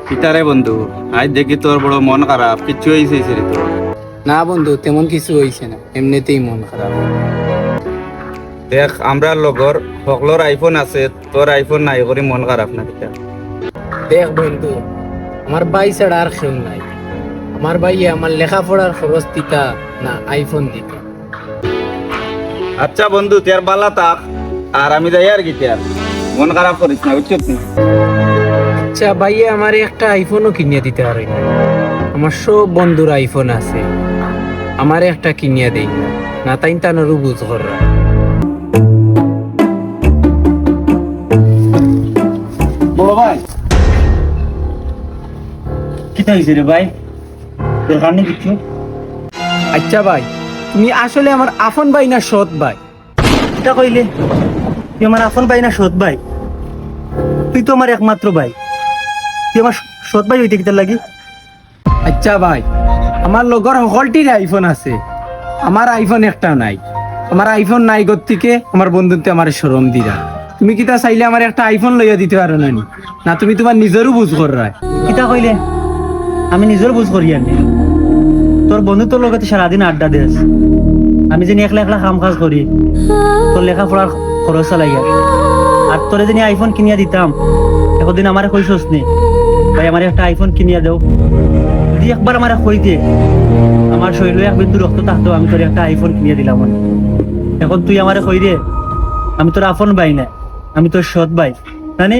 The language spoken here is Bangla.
পিতারে বন্ধু, আজ দেখি তোর বড় মন খারাপ, কিচ্ছু হয়েছে রে তোর? না বন্ধু, তেমন কিছু হয়েছে না, এমনিতেই মন খারাপ। দেখ, আমরা লগর সকলোর আইফোন আছে, তোর আইফোন নাই করে মন খারাপ না পিতা? দেখ বন্ধু, আমার ভাই ছাড়া আর কেউ নাই। আমার ভাইয়ে আমার লেখাপড়ার খরচ দিতা না আইফোন দিত। আচ্ছা বন্ধু, তোর বালা থাক, আর আমি যাই আর কি, তোর মন খারাপ করিস না, বুঝছিস না? আচ্ছা ভাইয়ে আমার একটা আইফোনও কিনিয়ে দিতে পারে না। আমার সব বন্ধুর আইফোন আছে, আমার একটা কিনিয়ে দেই না, তাই তানোরও বুঝ করা। বড় ভাই, কিতা হয়েছে রে ভাই? তোর কারণে কিছু? আচ্ছা ভাই, তুমি আসলে আমার আফন ভাই না সৎ ভাই? কিতা কইলে? তুই আমার আপন ভাই না সৎ ভাই? তুই তো আমার একমাত্র ভাই, তুই আমার সৎ ভাই হইতে কিতার লাগি? আচ্ছা ভাই, আমার লগর সকলটির আইফোন আছে, আমার আইফোন একটা নাই। আমার আইফোন নাই গত থেকে আমার বন্ধুতে আমার শরম দিরা। তুমি কিতা চাইলে আমার একটা আইফোন লইয়া দিতে পারো না নি? না তুমি তোমার নিজেরও বুঝ করা? কিতা কইলে? আমি নিজের বুঝ করি আনি। তোর বন্ধু তোর লগতে সারাদিন আড্ডা দেস, আমি যেন একলা একলা কাম কাজ করি, তোর লেখাপড়ার খরচ চালাই। আর তোরে যেন আইফোন কিনিয়া দিতাম, একদিন আমার কইসস নি ভাই আমার একটা আইফোন কিনিয়া দেও? যদি একবার আমার কই দিয়ে আমার শরীরে এক বিন্দু রক্ত থাকতো, আমি তোর একটা আইফোন কিনিয়া দিলাম। এখন তুই আমার কই রে আমি তোর আপন ভাই না, আমি তোর সৎ ভাই, জানি